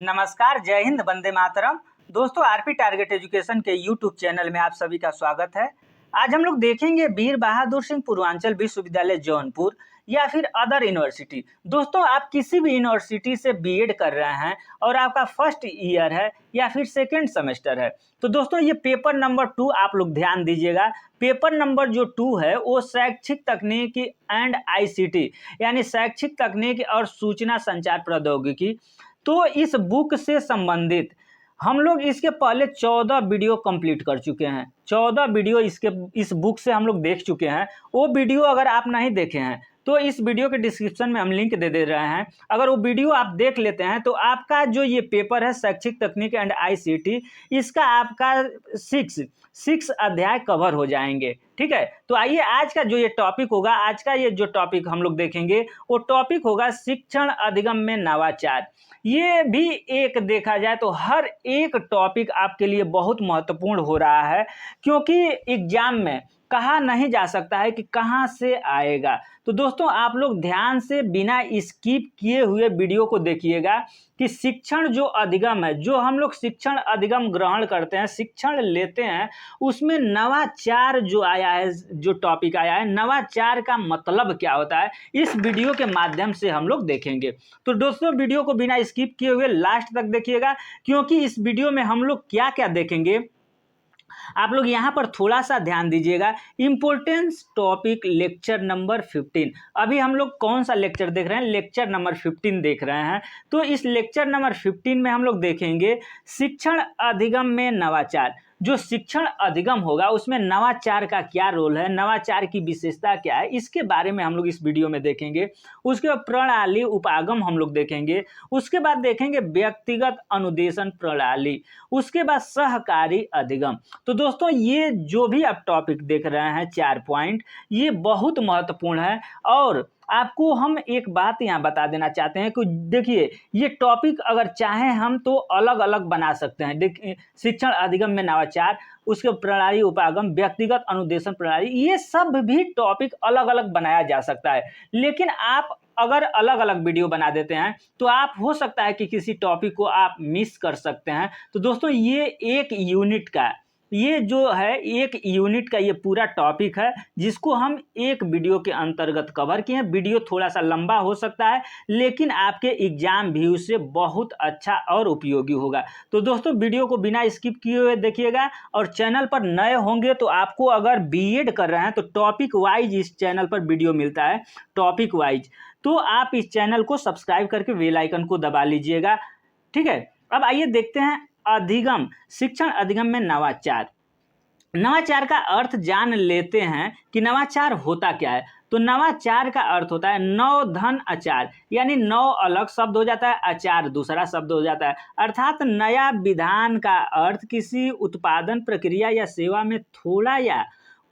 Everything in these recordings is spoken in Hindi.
नमस्कार, जय हिंद, वंदे मातरम। दोस्तों, आरपी टारगेट एजुकेशन के यूट्यूब चैनल में आप सभी का स्वागत है। आज हम लोग देखेंगे वीर बहादुर सिंह पूर्वांचल विश्वविद्यालय जौनपुर या फिर अदर यूनिवर्सिटी। दोस्तों, आप किसी भी यूनिवर्सिटी से बीएड कर रहे हैं और आपका फर्स्ट ईयर है या फिर सेकेंड सेमेस्टर है, तो दोस्तों ये पेपर नंबर 2 आप लोग ध्यान दीजिएगा। पेपर नंबर जो 2 है वो शैक्षिक तकनीकी एंड आईसीटी यानी शैक्षिक तकनीक और सूचना संचार प्रौद्योगिकी। तो इस बुक से संबंधित हम लोग इसके पहले 14 वीडियो कंप्लीट कर चुके हैं। 14 वीडियो इस बुक से हम लोग देख चुके हैं। वो वीडियो अगर आप नहीं देखे हैं तो इस वीडियो के डिस्क्रिप्शन में हम लिंक दे रहे हैं। अगर वो वीडियो आप देख लेते हैं तो आपका जो ये पेपर है शैक्षिक तकनीक एंड आईसीटी, इसका आपका 6 अध्याय कवर हो जाएंगे। ठीक है, तो आइए आज का जो ये टॉपिक होगा, आज का ये जो टॉपिक हम लोग देखेंगे वो टॉपिक होगा शिक्षण अधिगम में नवाचार। ये भी एक देखा जाए तो हर एक टॉपिक आपके लिए बहुत महत्वपूर्ण हो रहा है, क्योंकि एग्जाम में कहा नहीं जा सकता है कि कहाँ से आएगा। तो दोस्तों आप लोग ध्यान से बिना स्किप किए हुए वीडियो को देखिएगा कि शिक्षण जो अधिगम है, जो हम लोग शिक्षण अधिगम ग्रहण करते हैं, शिक्षण लेते हैं, उसमें नवाचार जो आया है, जो टॉपिक आया है, नवाचार का मतलब क्या होता है, इस वीडियो के माध्यम से हम लोग देखेंगे। तो दोस्तों वीडियो को बिना स्किप किए हुए लास्ट तक देखिएगा, क्योंकि इस वीडियो में हम लोग क्या क्या देखेंगे आप लोग यहाँ पर थोड़ा सा ध्यान दीजिएगा। Importance topic lecture number 15। अभी हम लोग कौन सा लेक्चर देख रहे हैं? लेक्चर नंबर 15 देख रहे हैं। तो इस लेक्चर नंबर 15 में हम लोग देखेंगे शिक्षण अधिगम में नवाचार। जो शिक्षण अधिगम होगा उसमें नवाचार का क्या रोल है, नवाचार की विशेषता क्या है, इसके बारे में हम लोग इस वीडियो में देखेंगे। उसके बाद प्रणाली उपागम हम लोग देखेंगे। उसके बाद देखेंगे व्यक्तिगत अनुदेशन प्रणाली। उसके बाद सहकारी अधिगम। तो दोस्तों ये जो भी आप टॉपिक देख रहे हैं 4 पॉइंट, ये बहुत महत्वपूर्ण है। और आपको हम एक बात यहाँ बता देना चाहते हैं कि देखिए ये टॉपिक अगर चाहें हम तो अलग अलग बना सकते हैं। देखिए शिक्षण अधिगम में नवाचार, उसके प्रणाली उपागम, व्यक्तिगत अनुदेशन प्रणाली, ये सब भी टॉपिक अलग अलग बनाया जा सकता है। लेकिन आप अगर अलग अलग वीडियो बना देते हैं तो आप हो सकता है कि किसी टॉपिक को आप मिस कर सकते हैं। तो दोस्तों ये एक यूनिट का, ये जो है एक यूनिट का ये पूरा टॉपिक है, जिसको हम एक वीडियो के अंतर्गत कवर किए हैं। वीडियो थोड़ा सा लंबा हो सकता है, लेकिन आपके एग्जाम व्यू से बहुत अच्छा और उपयोगी होगा। तो दोस्तों वीडियो को बिना स्किप किए हुए देखिएगा। और चैनल पर नए होंगे तो आपको अगर बीएड कर रहे हैं तो टॉपिक वाइज इस चैनल पर वीडियो मिलता है, टॉपिक वाइज। तो आप इस चैनल को सब्सक्राइब करके बेल आइकन को दबा लीजिएगा। ठीक है, अब आइए देखते हैं अधिगम, शिक्षण अधिगम में नवाचार। नवाचार का अर्थ जान लेते हैं कि नवाचार होता क्या है। तो नवाचार का अर्थ होता है नव धन आचार, यानी नव अलग शब्द हो जाता है, आचार दूसरा शब्द हो जाता है। अर्थात नया विधान का अर्थ किसी उत्पादन प्रक्रिया या सेवा में थोड़ा या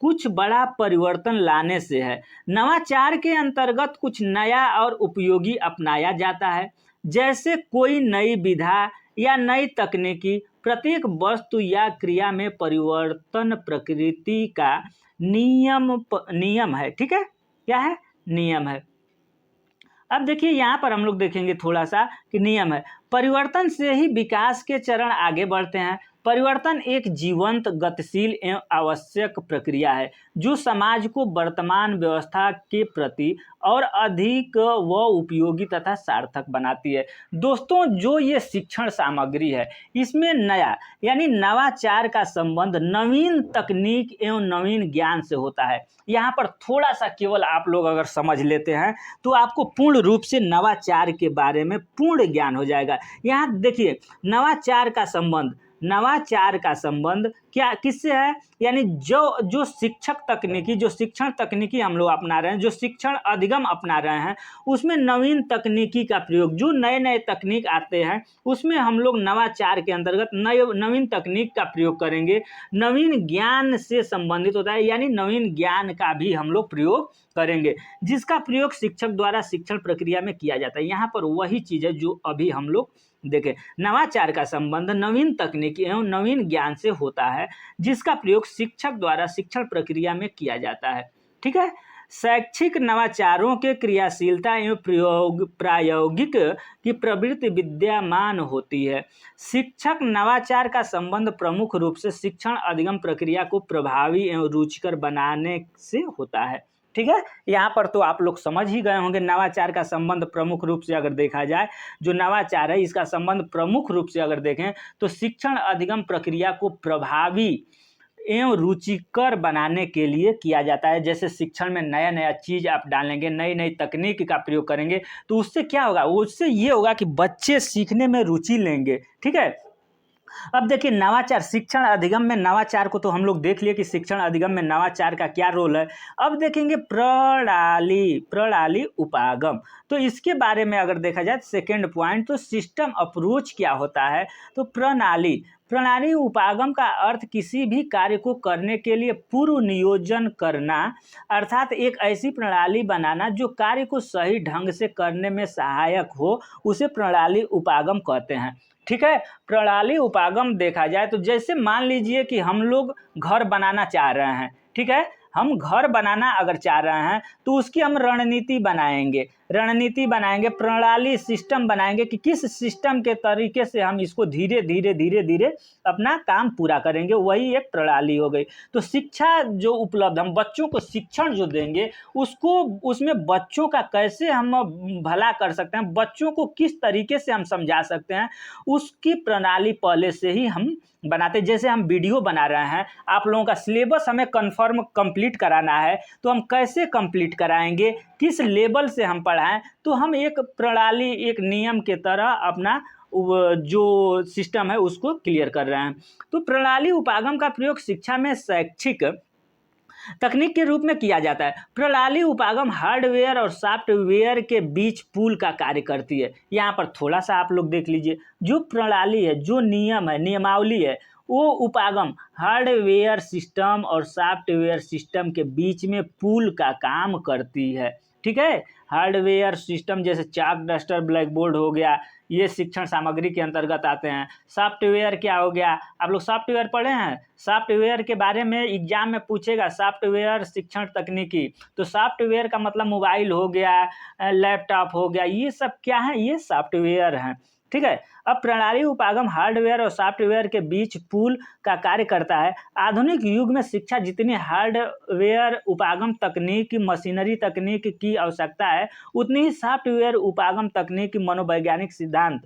कुछ बड़ा परिवर्तन लाने से है। नवाचार के अंतर्गत कुछ नया और उपयोगी अपनाया जाता है, जैसे कोई नई विधा या नई तकनीकी। प्रत्येक वस्तु या क्रिया में परिवर्तन प्रकृति का नियम है। ठीक है, क्या है? नियम है। अब देखिए यहाँ पर हम लोग देखेंगे थोड़ा सा कि नियम है। परिवर्तन से ही विकास के चरण आगे बढ़ते हैं। परिवर्तन एक जीवंत, गतिशील एवं आवश्यक प्रक्रिया है जो समाज को वर्तमान व्यवस्था के प्रति और अधिक व उपयोगी तथा सार्थक बनाती है। दोस्तों जो ये शिक्षण सामग्री है, इसमें नया यानी नवाचार का संबंध नवीन तकनीक एवं नवीन ज्ञान से होता है। यहाँ पर थोड़ा सा केवल आप लोग अगर समझ लेते हैं तो आपको पूर्ण रूप से नवाचार के बारे में पूर्ण ज्ञान हो जाएगा। यहाँ देखिए नवाचार का संबंध क्या किससे है, यानी जो शिक्षण तकनीकी हम लोग अपना रहे हैं, जो शिक्षण अधिगम अपना रहे हैं, उसमें नवीन तकनीकी का प्रयोग, जो नए नए तकनीक आते हैं उसमें हम लोग नवाचार के अंतर्गत नवीन तकनीक का प्रयोग करेंगे। नवीन ज्ञान से संबंधित होता है, यानी नवीन ज्ञान का भी हम लोग प्रयोग करेंगे, जिसका प्रयोग शिक्षक द्वारा शिक्षण प्रक्रिया में किया जाता है। यहाँ पर वही चीज़ है जो अभी हम लोग देखें। नवाचार का संबंध नवीन तकनीकी एवं नवीन ज्ञान से होता है, जिसका प्रयोग शिक्षक द्वारा शिक्षण प्रक्रिया में किया जाता है। ठीक है, शैक्षिक नवाचारों के क्रियाशीलता एवं प्रायोगिक की प्रवृत्ति विद्यमान होती है। शिक्षक नवाचार का संबंध प्रमुख रूप से शिक्षण अधिगम प्रक्रिया को प्रभावी एवं रुचिकर बनाने से होता है। ठीक है, यहाँ पर तो आप लोग समझ ही गए होंगे। नवाचार का संबंध प्रमुख रूप से अगर देखा जाए, जो नवाचार है इसका संबंध प्रमुख रूप से अगर देखें तो शिक्षण अधिगम प्रक्रिया को प्रभावी एवं रुचिकर बनाने के लिए किया जाता है। जैसे शिक्षण में नया नया चीज़ आप डालेंगे, नई नई तकनीक का प्रयोग करेंगे, तो उससे क्या होगा, उससे ये होगा कि बच्चे सीखने में रुचि लेंगे। ठीक है, अब देखिए नवाचार, शिक्षण अधिगम में नवाचार को तो हम लोग देख लिए कि शिक्षण अधिगम में नवाचार का क्या रोल है। अब देखेंगे प्रणाली उपागम। तो इसके बारे में अगर देखा जाए सेकेंड पॉइंट, तो सिस्टम अप्रोच क्या होता है, तो प्रणाली उपागम का अर्थ किसी भी कार्य को करने के लिए पूर्व नियोजन करना, अर्थात एक ऐसी प्रणाली बनाना जो कार्य को सही ढंग से करने में सहायक हो, उसे प्रणाली उपागम कहते हैं। ठीक है, प्रणाली उपागम देखा जाए तो जैसे मान लीजिए कि हम लोग घर बनाना चाह रहे हैं। ठीक है, हम घर बनाना अगर चाह रहे हैं तो उसकी हम रणनीति बनाएंगे, प्रणाली सिस्टम बनाएंगे कि किस सिस्टम के तरीके से हम इसको धीरे धीरे अपना काम पूरा करेंगे, वही एक प्रणाली हो गई। तो शिक्षा जो उपलब्ध, हम बच्चों को शिक्षण जो देंगे उसको, उसमें बच्चों का कैसे हम भला कर सकते हैं, बच्चों को किस तरीके से हम समझा सकते हैं, उसकी प्रणाली पहले से ही हम बनाते। जैसे हम वीडियो बना रहे हैं, आप लोगों का सिलेबस हमें कंप्लीट कराना है, तो हम कैसे कंप्लीट कराएंगे, किस लेवल से हम पढ़ाएं, तो हम एक प्रणाली, एक नियम के तरह अपना जो सिस्टम है उसको क्लियर कर रहे हैं। तो प्रणाली उपागम का प्रयोग शिक्षा में शैक्षिक तकनीक के रूप में किया जाता है। प्रणाली उपागम हार्डवेयर और सॉफ्टवेयर के बीच पुल का कार्य करती है। यहाँ पर थोड़ा सा आप लोग देख लीजिए, जो प्रणाली है, जो नियम है, नियमावली है, वो उपागम हार्डवेयर सिस्टम और सॉफ्टवेयर सिस्टम के बीच में पुल का काम करती है। ठीक है, हार्डवेयर सिस्टम जैसे चाक, डस्टर, ब्लैक बोर्ड हो गया, ये शिक्षण सामग्री के अंतर्गत आते हैं। सॉफ्टवेयर क्या हो गया, आप लोग सॉफ्टवेयर पढ़े हैं, सॉफ्टवेयर के बारे में एग्जाम में पूछेगा, सॉफ्टवेयर शिक्षण तकनीकी। तो सॉफ्टवेयर का मतलब मोबाइल हो गया, लैपटॉप हो गया, ये सब क्या है, ये सॉफ्टवेयर हैं। ठीक है, अब प्रणाली उपागम हार्डवेयर और सॉफ्टवेयर के बीच पुल का कार्य करता है। आधुनिक युग में शिक्षा जितनी हार्डवेयर उपागम तकनीक, मशीनरी तकनीक की आवश्यकता है, उतनी ही सॉफ्टवेयर उपागम तकनीक मनोवैज्ञानिक सिद्धांत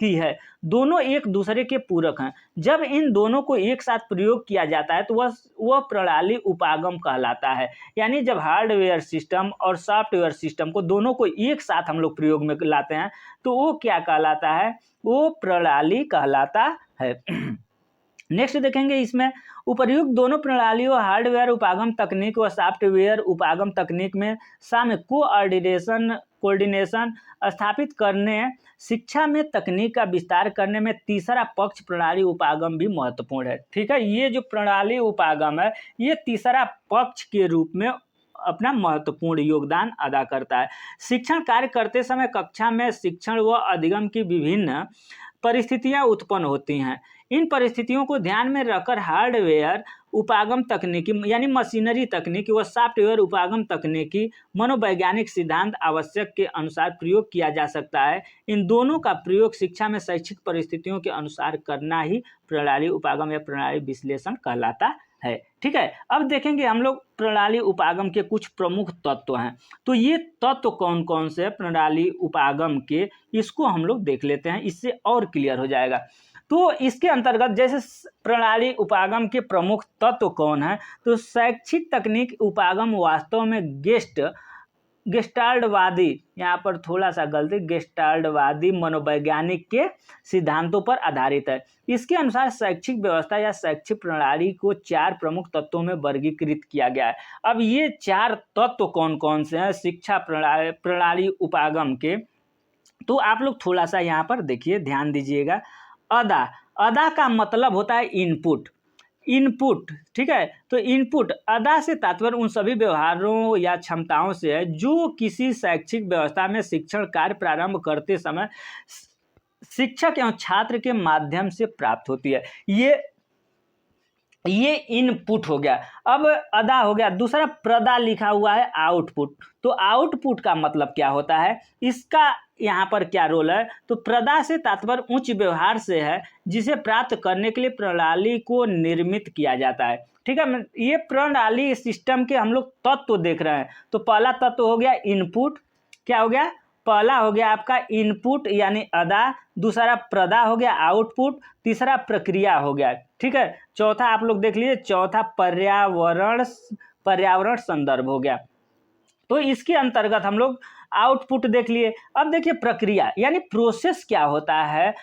की है। दोनों एक दूसरे के पूरक हैं। जब इन दोनों को एक साथ प्रयोग किया जाता है तो वह प्रणाली उपागम कहलाता है। यानी जब हार्डवेयर सिस्टम और सॉफ्टवेयर सिस्टम को दोनों को एक साथ हम लोग प्रयोग में लाते हैं तो वो क्या कहलाता है, वो प्रणाली कहलाता है। नेक्स्ट देखेंगे, इसमें उपर्युक्त दोनों प्रणालियों हार्डवेयर उपागम तकनीक व सॉफ्टवेयर उपागम तकनीक में साम्य कोऑर्डिनेशन स्थापित करने, शिक्षा में तकनीक का विस्तार करने में तीसरा पक्ष प्रणाली उपागम भी महत्वपूर्ण है। ठीक है, ये जो प्रणाली उपागम है ये तीसरा पक्ष के रूप में अपना महत्वपूर्ण योगदान अदा करता है। शिक्षण कार्य करते समय कक्षा में शिक्षण व अधिगम की विभिन्न परिस्थितियां उत्पन्न होती हैं। इन परिस्थितियों को ध्यान में रखकर हार्डवेयर उपागम तकनीकी यानी मशीनरी तकनीकी व सॉफ्टवेयर उपागम तकनीकी मनोवैज्ञानिक सिद्धांत आवश्यक के अनुसार प्रयोग किया जा सकता है। इन दोनों का प्रयोग शिक्षा में शैक्षिक परिस्थितियों के अनुसार करना ही प्रणाली उपागम या प्रणाली विश्लेषण कहलाता है। ठीक है, अब देखेंगे हम लोग प्रणाली उपागम के कुछ प्रमुख तत्व हैं। तो ये तत्व कौन कौन से हैं प्रणाली उपागम के, इसको हम लोग देख लेते हैं, इससे और क्लियर हो जाएगा। तो इसके अंतर्गत जैसे प्रणाली उपागम के प्रमुख तत्व कौन है, तो शैक्षिक तकनीक उपागम वास्तव में गेस्टाल्टवादी, यहाँ पर थोड़ा सा गलती, गेस्टाल्टवादी मनोवैज्ञानिक के सिद्धांतों पर आधारित है। इसके अनुसार शैक्षिक व्यवस्था या शैक्षिक प्रणाली को 4 प्रमुख तत्वों में वर्गीकृत किया गया है। अब ये 4 तत्व कौन कौन से हैं शिक्षा प्रणाली उपागम के, तो आप लोग थोड़ा सा यहाँ पर देखिए, ध्यान दीजिएगा। अदा का मतलब होता है इनपुट। ठीक है, तो इनपुट, अदा से तात्पर्य उन सभी व्यवहारों या क्षमताओं से है जो किसी शैक्षिक व्यवस्था में शिक्षण कार्य प्रारंभ करते समय शिक्षक एवं छात्र के माध्यम से प्राप्त होती है। ये इनपुट हो गया। अब अदा हो गया। दूसरा प्रदा लिखा हुआ है आउटपुट। तो आउटपुट का मतलब क्या होता है, इसका यहाँ पर क्या रोल है, तो प्रदा से तात्पर्य उच्च व्यवहार से है जिसे प्राप्त करने के लिए प्रणाली को निर्मित किया जाता है। ठीक है, ये प्रणाली सिस्टम के हम लोग तत्व तो देख रहे हैं। तो पहला तत्व हो गया इनपुट, क्या हो गया, पहला हो गया आपका इनपुट यानी अदा, दूसरा प्रदा हो गया आउटपुट, तीसरा प्रक्रिया हो गया। ठीक है, चौथा आप लोग देख लीजिए, चौथा पर्यावरण संदर्भ हो गया। तो इसके अंतर्गत हम लोग आउटपुट देख लिए। अब देखिए प्रक्रिया यानी प्रोसेस क्या होता है।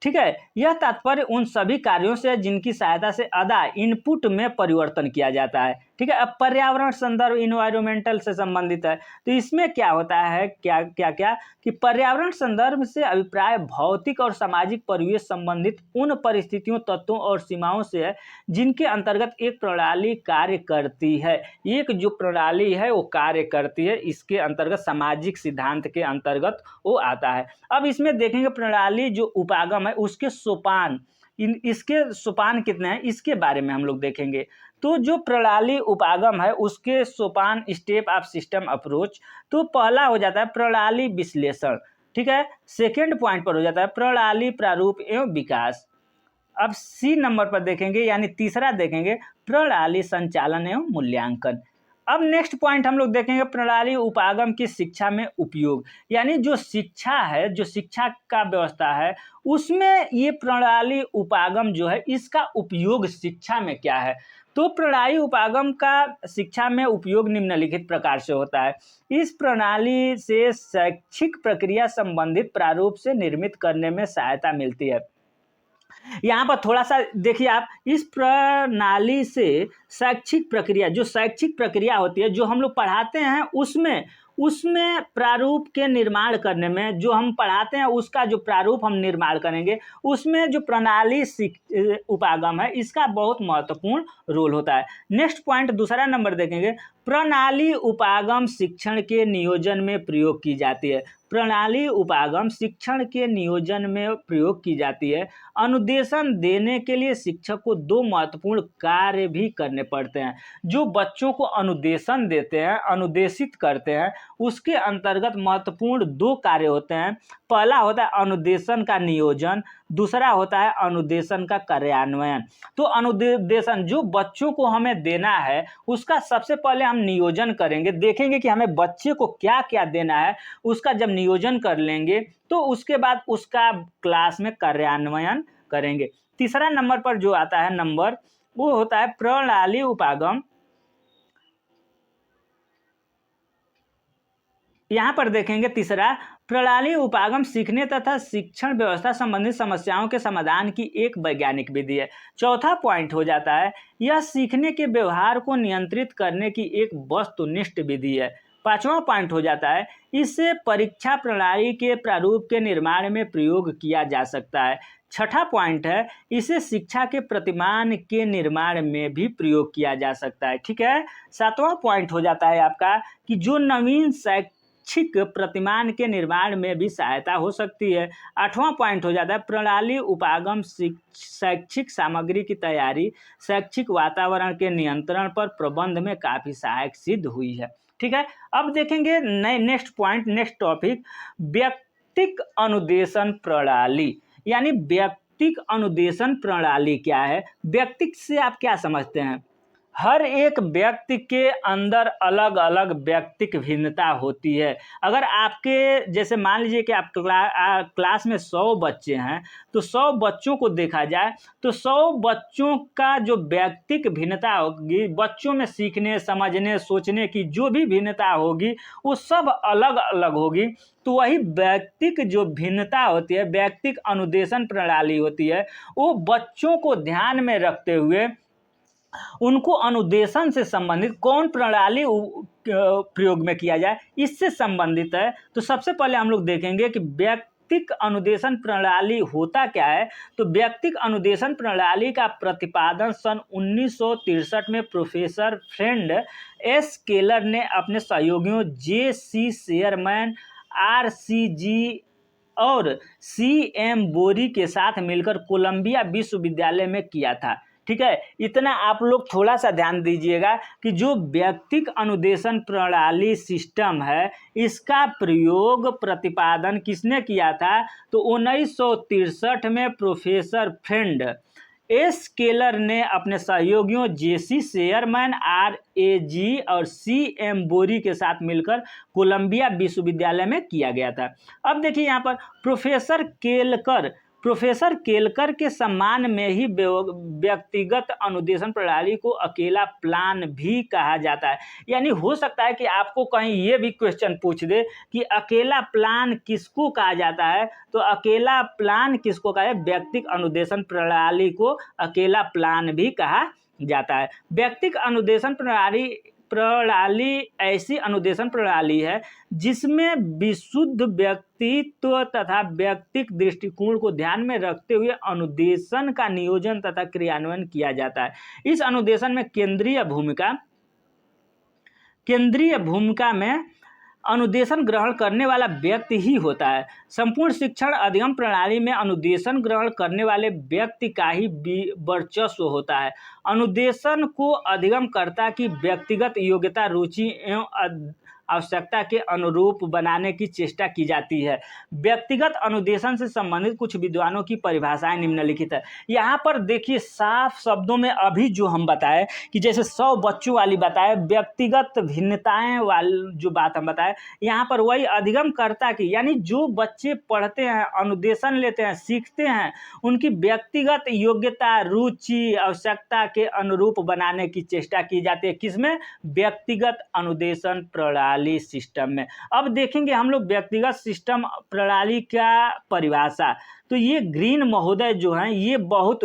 ठीक है, यह तात्पर्य उन सभी कार्यों से जिनकी सहायता से अदा इनपुट में परिवर्तन किया जाता है। ठीक है, अब पर्यावरण संदर्भ इन्वायरमेंटल से संबंधित है। तो इसमें क्या होता है, क्या क्या क्या कि पर्यावरण संदर्भ से अभिप्राय भौतिक और सामाजिक परिवेश संबंधित उन परिस्थितियों, तत्वों और सीमाओं से है जिनके अंतर्गत एक प्रणाली कार्य करती है। एक जो प्रणाली है वो कार्य करती है, इसके अंतर्गत सामाजिक सिद्धांत के अंतर्गत वो आता है। अब इसमें देखेंगे प्रणाली जो उपागम है उसके सोपान, इसके सोपान कितने हैं इसके बारे में हम लोग देखेंगे। तो जो प्रणाली उपागम है उसके सोपान, स्टेप ऑफ सिस्टम अप्रोच, तो पहला हो जाता है प्रणाली विश्लेषण। ठीक है, सेकेंड पॉइंट पर हो जाता है प्रणाली प्रारूप एवं विकास। अब सी नंबर पर देखेंगे यानी तीसरा देखेंगे प्रणाली संचालन एवं मूल्यांकन। अब नेक्स्ट पॉइंट हम लोग देखेंगे प्रणाली उपागम की शिक्षा में उपयोग, यानी जो शिक्षा है, जो शिक्षा का व्यवस्था है उसमें ये प्रणाली उपागम जो है इसका उपयोग शिक्षा में क्या है। तो प्रणाली उपागम का शिक्षा में उपयोग निम्नलिखित प्रकार से होता है। इस प्रणाली से शैक्षिक प्रक्रिया संबंधित प्रारूप से निर्मित करने में सहायता मिलती है। यहाँ पर थोड़ा सा देखिए आप, इस प्रणाली से शैक्षिक प्रक्रिया, जो शैक्षिक प्रक्रिया होती है जो हम लोग पढ़ाते हैं उसमें प्रारूप के निर्माण करने में, जो हम पढ़ाते हैं उसका जो प्रारूप हम निर्माण करेंगे उसमें जो प्रणाली उपागम है इसका बहुत महत्वपूर्ण रोल होता है। नेक्स्ट पॉइंट दूसरा नंबर देखेंगे, प्रणाली उपागम शिक्षण के नियोजन में प्रयोग की जाती है। प्रणाली उपागम शिक्षण के नियोजन में प्रयोग की जाती है। अनुदेशन देने के लिए शिक्षक को दो महत्वपूर्ण कार्य भी करने पड़ते हैं। जो बच्चों को अनुदेशन देते हैं, अनुदेशित करते हैं, उसके अंतर्गत महत्वपूर्ण दो कार्य होते हैं। पहला होता है अनुदेशन का नियोजन, दूसरा होता है अनुदेशन का कार्यान्वयन। तो अनुदेशन जो बच्चों को हमें देना है उसका सबसे पहले हम नियोजन करेंगे, देखेंगे कि हमें बच्चे को क्या क्या देना है, उसका जब नियोजन कर लेंगे तो उसके बाद उसका क्लास में कार्यान्वयन करेंगे। तीसरा नंबर पर जो आता है नंबर वो होता है प्रणाली उपागम। यहाँ पर देखेंगे तीसरा, प्रणाली उपागम सीखने तथा शिक्षण व्यवस्था संबंधित समस्याओं के समाधान की एक वैज्ञानिक विधि है। चौथा पॉइंट हो जाता है यह सीखने के व्यवहार को नियंत्रित करने की एक वस्तुनिष्ठ विधि है। पांचवा पॉइंट हो जाता है इससे परीक्षा प्रणाली के प्रारूप के निर्माण में प्रयोग किया जा सकता है। छठा पॉइंट है इसे शिक्षा के प्रतिमान के निर्माण में भी प्रयोग किया जा सकता है। ठीक है, सातवां पॉइंट हो जाता है आपका कि जो नवीन शैक्षिक प्रतिमान के निर्माण में भी सहायता हो सकती है। आठवां पॉइंट हो जाता है प्रणाली उपागम शैक्षिक सामग्री की तैयारी, शैक्षिक वातावरण के नियंत्रण पर प्रबंध में काफ़ी सहायक सिद्ध हुई है। ठीक है, अब देखेंगे नेक्स्ट पॉइंट, नेक्स्ट टॉपिक, व्यक्तिक अनुदेशन प्रणाली। यानी व्यक्तिक अनुदेशन प्रणाली क्या है, व्यक्तिक से आप क्या समझते हैं। हर एक व्यक्ति के अंदर अलग अलग व्यक्तिक भिन्नता होती है। अगर आपके जैसे मान लीजिए कि आप क्लास में 100 बच्चे हैं तो 100 बच्चों को देखा जाए तो 100 बच्चों का जो व्यक्तिक भिन्नता होगी, बच्चों में सीखने, समझने, सोचने की जो भी भिन्नता होगी वो सब अलग अलग होगी। तो वही व्यक्तिक जो भिन्नता होती है, व्यक्तिक अनुदेशन प्रणाली होती है, वो बच्चों को ध्यान में रखते हुए उनको अनुदेशन से संबंधित कौन प्रणाली प्रयोग में किया जाए इससे संबंधित है। तो सबसे पहले हम लोग देखेंगे कि व्यक्तिक अनुदेशन प्रणाली होता क्या है। तो व्यक्तिक अनुदेशन प्रणाली का प्रतिपादन सन 1963 में प्रोफेसर फ्रेड एस केलर ने अपने सहयोगियों जे.सी. Sherman, R.C.G. और C.M. बोरी के साथ मिलकर कोलंबिया विश्वविद्यालय में किया था। ठीक है, इतना आप लोग थोड़ा सा ध्यान दीजिएगा कि जो व्यक्तिक अनुदेशन प्रणाली सिस्टम है, इसका प्रयोग प्रतिपादन किसने किया था? तो 1963 में प्रोफेसर फ्रेंड एस केलर ने अपने सहयोगियों जेसी शेयरमैन, RAG और CM बोरी के साथ मिलकर कोलंबिया विश्वविद्यालय में किया गया था। अब देखिए यहाँ पर प्रोफेसर केलकर के सम्मान में ही व्यक्तिगत अनुदेशन प्रणाली को अकेला प्लान भी कहा जाता है। यानी हो सकता है कि आपको कहीं ये भी क्वेश्चन पूछ दे कि अकेला प्लान किसको कहा जाता है, तो अकेला प्लान किसको कहा है? व्यक्तिगत अनुदेशन प्रणाली को अकेला प्लान भी कहा जाता है। व्यक्तिगत अनुदेशन प्रणाली ऐसी अनुदेशन प्रणाली है जिसमें विशुद्ध व्यक्तित्व तथा व्यक्तिक दृष्टिकोण को ध्यान में रखते हुए अनुदेशन का नियोजन तथा क्रियान्वयन किया जाता है। इस अनुदेशन में केंद्रीय भूमिका में अनुदेशन ग्रहण करने वाला व्यक्ति ही होता है। संपूर्ण शिक्षण अधिगम प्रणाली में अनुदेशन ग्रहण करने वाले व्यक्ति का ही वर्चस्व होता है। अनुदेशन को अधिगमकर्ता की व्यक्तिगत योग्यता, रुचि एवं आवश्यकता के अनुरूप बनाने की चेष्टा की जाती है। व्यक्तिगत अनुदेशन से संबंधित कुछ विद्वानों की परिभाषाएं निम्नलिखित है। यहाँ पर देखिए साफ शब्दों में अभी जो हम बताए कि जैसे 100 बच्चों वाली बताए, व्यक्तिगत भिन्नताएं वाली जो बात हम बताए, यहाँ पर वही अधिगमकर्ता की, यानी जो बच्चे पढ़ते हैं, अनुदेशन लेते हैं, सीखते हैं, उनकी व्यक्तिगत योग्यता, रुचि, आवश्यकता के अनुरूप बनाने की चेष्टा की जाती है। किसमें? व्यक्तिगत अनुदेशन प्रणाली सिस्टम में। अब देखेंगे हम लोग व्यक्तिगत सिस्टम प्रणाली का परिभाषा। तो ये ग्रीन महोदय जो हैं, ये बहुत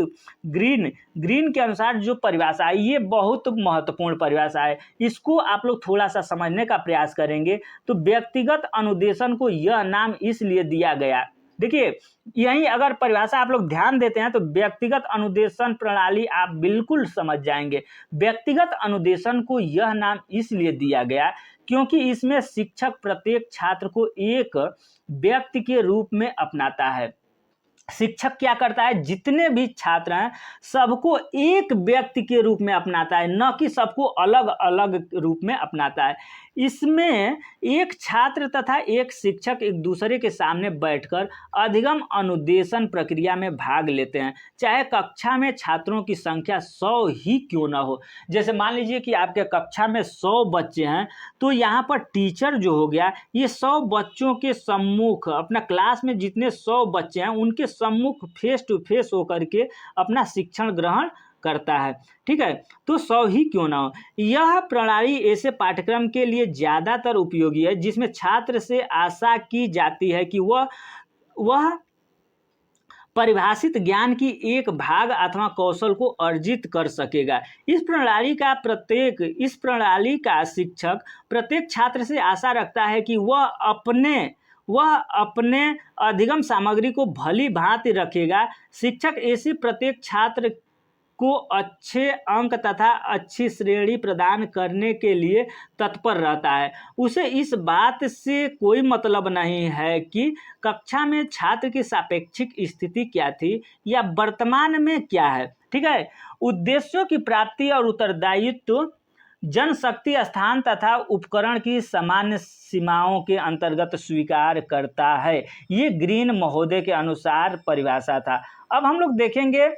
ग्रीन के अनुसार जो परिभाषा है, ये बहुत महत्वपूर्ण परिभाषा है। इसको आप लोग थोड़ा सा समझने का प्रयास करेंगे तो व्यक्तिगत अनुदेशन को यह नाम इसलिए दिया गया। देखिए यही अगर परिभाषा आप लोग ध्यान देते हैं तो व्यक्तिगत अनुदेशन प्रणाली आप बिल्कुल समझ जाएंगे। व्यक्तिगत अनुदेशन को यह नाम इसलिए दिया गया क्योंकि इसमें शिक्षक प्रत्येक छात्र को एक व्यक्ति के रूप में अपनाता है। शिक्षक क्या करता है? जितने भी छात्र हैं सबको एक व्यक्ति के रूप में अपनाता है, न कि सबको अलग अलग रूप में अपनाता है। इसमें एक छात्र तथा एक शिक्षक एक दूसरे के सामने बैठकर अधिगम अनुदेशन प्रक्रिया में भाग लेते हैं, चाहे कक्षा में छात्रों की संख्या 100 ही क्यों न हो। जैसे मान लीजिए कि आपके कक्षा में 100 बच्चे हैं, तो यहाँ पर टीचर जो हो गया, ये 100 बच्चों के सम्मुख, अपना क्लास में जितने 100 बच्चे हैं उनके सम्मुख फेस टू फेस होकर के अपना शिक्षण ग्रहण करता है। ठीक है, तो 100 ही क्यों ना हो। यह प्रणाली ऐसे पाठ्यक्रम के लिए ज़्यादातर उपयोगी है जिसमें छात्र से आशा की जाती है कि वह परिभाषित ज्ञान की एक भाग अथवा कौशल को अर्जित कर सकेगा। इस प्रणाली का शिक्षक प्रत्येक छात्र से आशा रखता है कि वह अपने अधिगम सामग्री को भली भांति रखेगा। शिक्षक ऐसे प्रत्येक छात्र को अच्छे अंक तथा अच्छी श्रेणी प्रदान करने के लिए तत्पर रहता है। उसे इस बात से कोई मतलब नहीं है कि कक्षा में छात्र की सापेक्षिक स्थिति क्या थी या वर्तमान में क्या है। ठीक है, उद्देश्यों की प्राप्ति और उत्तरदायित्व जनशक्ति, स्थान तथा उपकरण की सामान्य सीमाओं के अंतर्गत स्वीकार करता है। ये ग्रीन महोदय के अनुसार परिभाषा था। अब हम लोग देखेंगे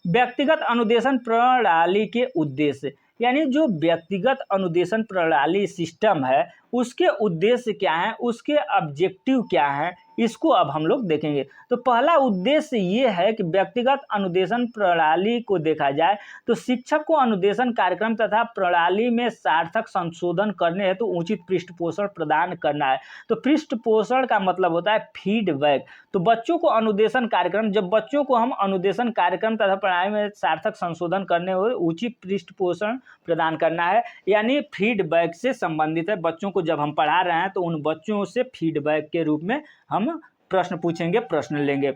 व्यक्तिगत अनुदेशन प्रणाली के उद्देश्य, यानी जो व्यक्तिगत अनुदेशन प्रणाली सिस्टम है उसके उद्देश्य क्या हैं, उसके ऑब्जेक्टिव क्या हैं, इसको अब हम लोग देखेंगे। तो पहला उद्देश्य ये है कि व्यक्तिगत अनुदेशन प्रणाली को देखा जाए तो शिक्षक को अनुदेशन कार्यक्रम तथा प्रणाली में सार्थक संशोधन करने हेतु तो उचित पृष्ठपोषण प्रदान करना है। तो पृष्ठपोषण का मतलब होता है फीडबैक। तो बच्चों को अनुदेशन कार्यक्रम, जब बच्चों को हम अनुदेशन कार्यक्रम तथा प्रणाली में सार्थक संशोधन करने हो उचित पृष्ठपोषण प्रदान करना है, यानी फीडबैक से संबंधित है। बच्चों को जब हम पढ़ा रहे हैं तो उन बच्चों से फीडबैक के रूप में हम प्रश्न पूछेंगे, प्रश्न लेंगे।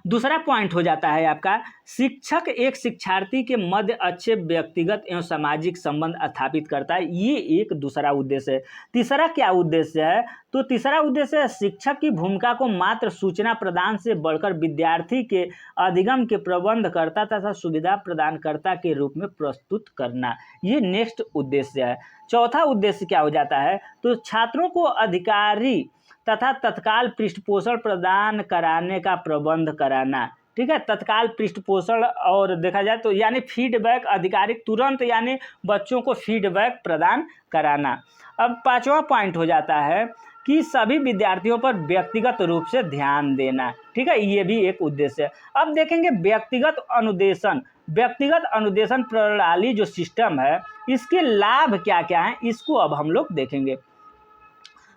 दूसरा पॉइंट हो जाता है आपका, शिक्षक एक शिक्षार्थी के मध्य अच्छे व्यक्तिगत एवं सामाजिक संबंध स्थापित करता है, ये एक दूसरा उद्देश्य है। तीसरा क्या उद्देश्य है, तो तीसरा उद्देश्य है शिक्षक की भूमिका को मात्र सूचना प्रदान से बढ़कर विद्यार्थी के अधिगम के प्रबंधकर्ता तथा सुविधा प्रदानकर्ता के रूप में प्रस्तुत करना, ये नेक्स्ट उद्देश्य है। चौथा उद्देश्य क्या हो जाता है, तो छात्रों को अधिकारी तथा तत्काल पृष्ठपोषण प्रदान कराने का प्रबंध कराना। ठीक है, तत्काल पृष्ठपोषण और देखा जाए तो यानी फीडबैक, आधिकारिक तुरंत यानी बच्चों को फीडबैक प्रदान कराना। अब पांचवा पॉइंट हो जाता है कि सभी विद्यार्थियों पर व्यक्तिगत रूप से ध्यान देना। ठीक है, ये भी एक उद्देश्य है। अब देखेंगे व्यक्तिगत अनुदेशन। व्यक्तिगत अनुदेशन प्रणाली जो सिस्टम है, इसके लाभ क्या क्या हैं, इसको अब हम लोग देखेंगे।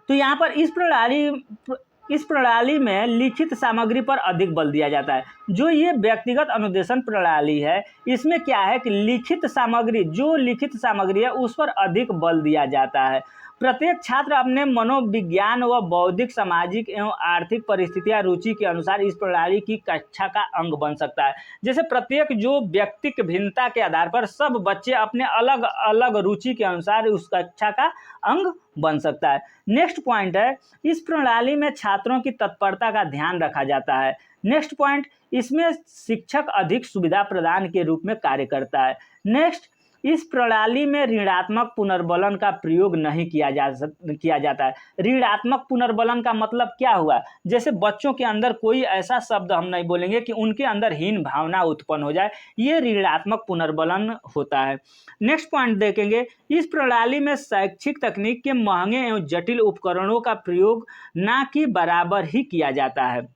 तो यहाँ पर इस प्रणाली में लिखित सामग्री पर अधिक बल दिया जाता है। जो ये व्यक्तिगत अनुदेशन प्रणाली है, इसमें क्या है कि लिखित सामग्री है उस पर अधिक बल दिया जाता है। प्रत्येक छात्र अपने मनोविज्ञान व बौद्धिक, सामाजिक एवं आर्थिक परिस्थितियां, रुचि के अनुसार इस प्रणाली की कक्षा का अंग बन सकता है। जैसे प्रत्येक जो व्यक्तिक भिन्नता के आधार पर सब बच्चे अपने अलग अलग रुचि के अनुसार उस कक्षा का अंग बन सकता है। नेक्स्ट पॉइंट है, इस प्रणाली में छात्रों की तत्परता का ध्यान रखा जाता है। नेक्स्ट पॉइंट, इसमें शिक्षक अधिक सुविधा प्रदान के रूप में कार्य करता है। नेक्स्ट, इस प्रणाली में ऋणात्मक पुनर्बलन का प्रयोग नहीं किया जाता है। ऋणात्मक पुनर्बलन का मतलब क्या हुआ, जैसे बच्चों के अंदर कोई ऐसा शब्द हम नहीं बोलेंगे कि उनके अंदर हीन भावना उत्पन्न हो जाए, ये ऋणात्मक पुनर्बलन होता है। नेक्स्ट पॉइंट देखेंगे, इस प्रणाली में शैक्षिक तकनीक के महंगे एवं जटिल उपकरणों का प्रयोग ना कि बराबर ही किया जाता है।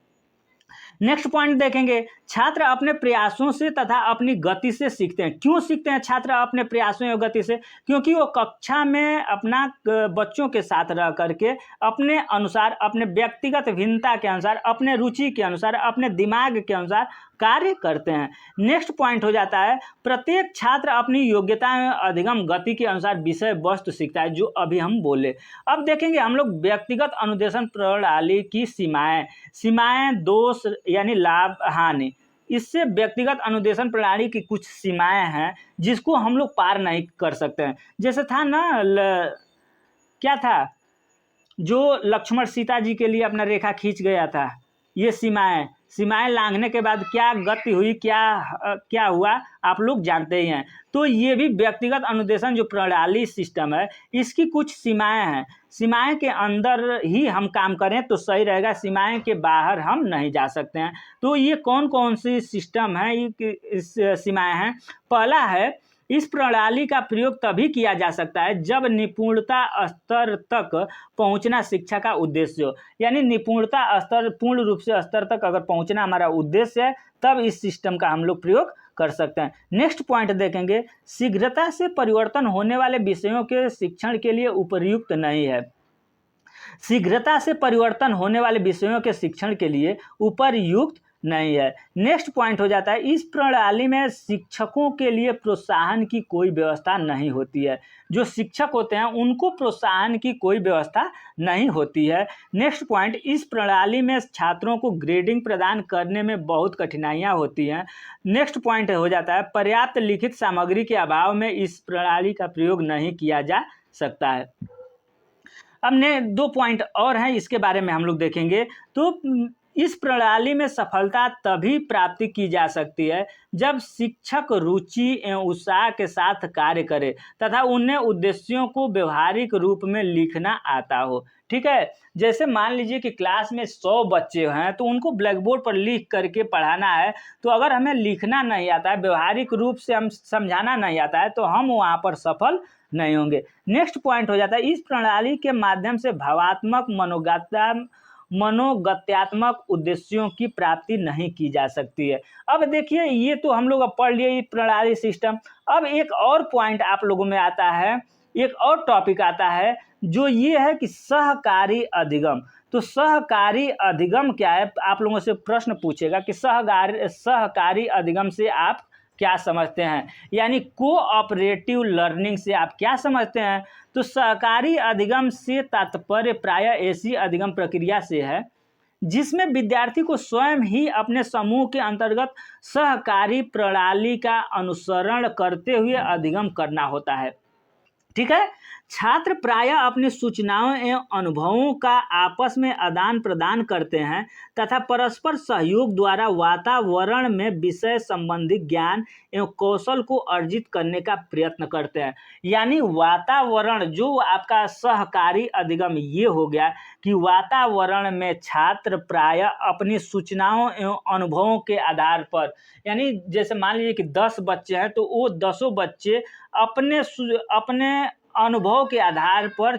नेक्स्ट पॉइंट देखेंगे, छात्र अपने प्रयासों से तथा अपनी गति से सीखते हैं। क्यों सीखते हैं छात्र अपने प्रयासों और गति से, क्योंकि वो कक्षा में अपना बच्चों के साथ रह करके अपने अनुसार, अपने व्यक्तिगत भिन्नता के अनुसार, अपने रुचि के अनुसार, अपने दिमाग के अनुसार कार्य करते हैं। नेक्स्ट पॉइंट हो जाता है, प्रत्येक छात्र अपनी योग्यता में अधिगम गति के अनुसार विषय वस्तु सीखता है, जो अभी हम बोले। अब देखेंगे हम लोग व्यक्तिगत अनुदेशन प्रणाली की सीमाएं, दोष यानी लाभ, हानि। इससे व्यक्तिगत अनुदेशन प्रणाली की कुछ सीमाएं हैं जिसको हम लोग पार नहीं कर सकते हैं। जैसे था ना क्या था, जो लक्ष्मण सीता जी के लिए अपना रेखा खींच गया था, ये सीमाएं लांघने के बाद क्या गति हुई, क्या हुआ, आप लोग जानते ही हैं। तो ये भी व्यक्तिगत अनुदेशन जो प्रणाली सिस्टम है, इसकी कुछ सीमाएं हैं। सीमाएं के अंदर ही हम काम करें तो सही रहेगा, सीमाएं के बाहर हम नहीं जा सकते हैं। तो ये कौन कौन सी सिस्टम है, इस सीमाएं हैं। पहला है, इस प्रणाली का प्रयोग तभी किया जा सकता है जब निपुणता स्तर तक पहुंचना शिक्षा का उद्देश्य हो। यानी निपुणता स्तर, पूर्ण रूप से स्तर तक अगर पहुंचना हमारा उद्देश्य है, तब इस सिस्टम का हम लोग प्रयोग कर सकते हैं। नेक्स्ट पॉइंट देखेंगे, शीघ्रता से परिवर्तन होने वाले विषयों के शिक्षण के लिए उपयुक्त नहीं है। शीघ्रता से परिवर्तन होने वाले विषयों के शिक्षण के लिए उपयुक्त नहीं है। नेक्स्ट पॉइंट हो जाता है, इस प्रणाली में शिक्षकों के लिए प्रोत्साहन की कोई व्यवस्था नहीं होती है। जो शिक्षक होते हैं उनको प्रोत्साहन की कोई व्यवस्था नहीं होती है। नेक्स्ट पॉइंट, इस प्रणाली में छात्रों को ग्रेडिंग प्रदान करने में बहुत कठिनाइयां होती हैं। नेक्स्ट पॉइंट हो जाता है, पर्याप्त लिखित सामग्री के अभाव में इस प्रणाली का प्रयोग नहीं किया जा सकता है। अब ने 2 पॉइंट और हैं, इसके बारे में हम लोग देखेंगे। तो इस प्रणाली में सफलता तभी प्राप्ति की जा सकती है जब शिक्षक रुचि एवं उत्साह के साथ कार्य करे तथा उन्हें उद्देश्यों को व्यवहारिक रूप में लिखना आता हो। ठीक है, जैसे मान लीजिए कि क्लास में 100 बच्चे हैं, तो उनको ब्लैक बोर्ड पर लिख करके पढ़ाना है, तो अगर हमें लिखना नहीं आता है, व्यवहारिक रूप से हम समझाना नहीं आता है, तो हम वहाँ पर सफल नहीं होंगे। नेक्स्ट पॉइंट हो जाता है, इस प्रणाली के माध्यम से भावात्मक, मनोगत्यात्मक उद्देश्यों की प्राप्ति नहीं की जा सकती है। अब देखिए, ये तो हम लोग अब पढ़ लिए ये प्रणाली सिस्टम। अब एक और पॉइंट आप लोगों में आता है, एक और टॉपिक आता है, जो ये है कि सहकारी अधिगम। तो सहकारी अधिगम क्या है, आप लोगों से प्रश्न पूछेगा कि सहकारी अधिगम से आप क्या समझते हैं, यानी कोऑपरेटिव लर्निंग से आप क्या समझते हैं। तो सहकारी अधिगम से तात्पर्य प्रायः ऐसी अधिगम प्रक्रिया से है जिसमें विद्यार्थी को स्वयं ही अपने समूह के अंतर्गत सहकारी प्रणाली का अनुसरण करते हुए अधिगम करना होता है। ठीक है। छात्र प्रायः अपनी सूचनाओं एवं अनुभवों का आपस में आदान प्रदान करते हैं तथा परस्पर सहयोग द्वारा वातावरण में विषय संबंधी ज्ञान एवं कौशल को अर्जित करने का प्रयत्न करते हैं। यानी वातावरण जो आपका सहकारी अधिगम ये हो गया कि वातावरण में छात्र प्रायः अपनी सूचनाओं एवं अनुभवों के आधार पर, यानी जैसे मान लीजिए कि 10 बच्चे हैं तो वो 10 बच्चे अपने अनुभव के आधार पर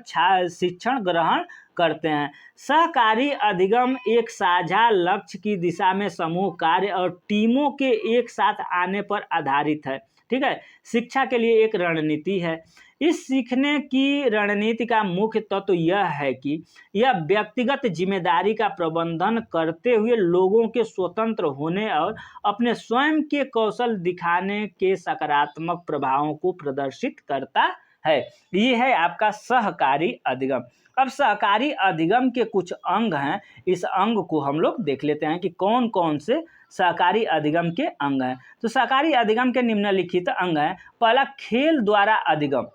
शिक्षण ग्रहण करते हैं। सहकारी अधिगम एक साझा लक्ष्य की दिशा में समूह कार्य और टीमों के एक साथ आने पर आधारित है। ठीक है। शिक्षा के लिए एक रणनीति है। इस सीखने की रणनीति का मुख्य तत्व यह है कि यह व्यक्तिगत जिम्मेदारी का प्रबंधन करते हुए लोगों के स्वतंत्र होने और अपने स्वयं के कौशल दिखाने के सकारात्मक प्रभावों को प्रदर्शित करता है। ये है आपका सहकारी अधिगम। अब सहकारी अधिगम के कुछ अंग हैं, इस अंग को हम लोग देख लेते हैं कि कौन कौन से सहकारी अधिगम के अंग हैं। तो सहकारी अधिगम के निम्नलिखित अंग हैं। पहला, खेल द्वारा अधिगम,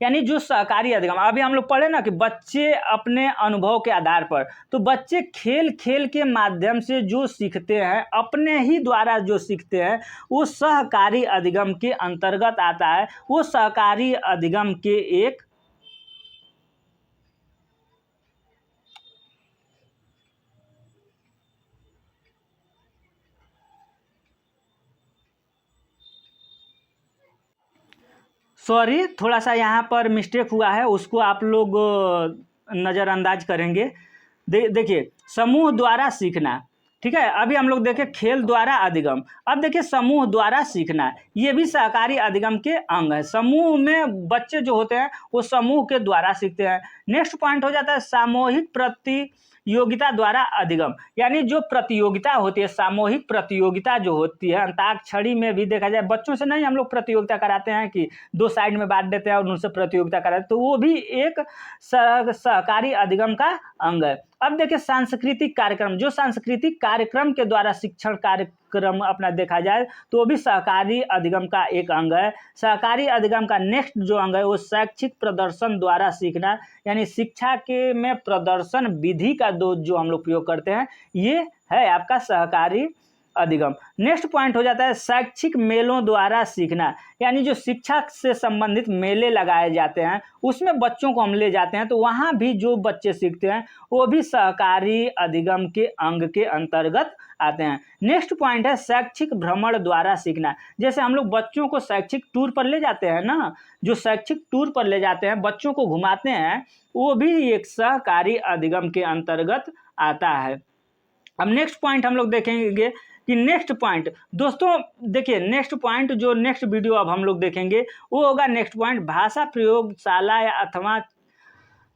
यानी जो सहकारी अधिगम अभी हम लोग पढ़े ना कि बच्चे अपने अनुभव के आधार पर, तो बच्चे खेल खेल के माध्यम से जो सीखते हैं, अपने ही द्वारा जो सीखते हैं, वो सहकारी अधिगम के अंतर्गत आता है। वो सहकारी अधिगम के एक सॉरी, थोड़ा सा यहाँ पर मिस्टेक हुआ है, उसको आप लोग नज़रअंदाज करेंगे। देखिए, समूह द्वारा सीखना। ठीक है। अभी हम लोग देखें खेल द्वारा अधिगम। अब देखिए समूह द्वारा सीखना, ये भी सहकारी अधिगम के अंग है। समूह में बच्चे जो होते हैं वो समूह के द्वारा सीखते हैं। नेक्स्ट पॉइंट हो जाता है सामूहिक प्रतियोगिता द्वारा अधिगम, यानी जो प्रतियोगिता होती है, सामूहिक प्रतियोगिता जो होती है, अंताक्षरी में भी देखा जाए बच्चों से नहीं हम लोग प्रतियोगिता कराते हैं कि 2 साइड में बांट देते हैं और उनसे प्रतियोगिता कराते हैं, तो वो भी एक सहकारी अधिगम का अंग है। अब देखिए सांस्कृतिक कार्यक्रम, जो सांस्कृतिक कार्यक्रम के द्वारा शिक्षण कार्यक्रम अपना देखा जाए तो वो भी सहकारी अधिगम का एक अंग है। सहकारी अधिगम का नेक्स्ट जो अंग है वो शैक्षिक प्रदर्शन द्वारा सीखना, यानी शिक्षा के में प्रदर्शन विधि का जो हम लोग प्रयोग करते हैं, ये है आपका सहकारी अधिगम। नेक्स्ट पॉइंट हो जाता है शैक्षिक मेलों द्वारा सीखना, यानी जो शिक्षा से संबंधित मेले लगाए जाते हैं उसमें बच्चों को हम ले जाते हैं, तो वहाँ भी जो बच्चे सीखते हैं वो भी सहकारी अधिगम के अंग के अंतर्गत आते हैं। नेक्स्ट पॉइंट है शैक्षिक भ्रमण द्वारा सीखना। जैसे हम लोग बच्चों को शैक्षिक टूर पर ले जाते हैं ना, जो शैक्षिक टूर पर ले जाते हैं, बच्चों को घुमाते हैं, वो भी एक सहकारी अधिगम के अंतर्गत आता है। अब नेक्स्ट पॉइंट हम लोग देखेंगे कि नेक्स्ट पॉइंट, दोस्तों देखिए नेक्स्ट पॉइंट जो नेक्स्ट वीडियो अब हम लोग देखेंगे वो होगा नेक्स्ट पॉइंट भाषा प्रयोगशाला या अथवा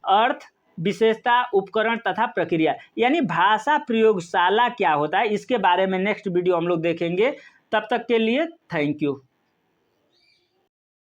अर्थ विशेषता उपकरण तथा प्रक्रिया, यानी भाषा प्रयोगशाला क्या होता है इसके बारे में नेक्स्ट वीडियो हम लोग देखेंगे। तब तक के लिए थैंक यू।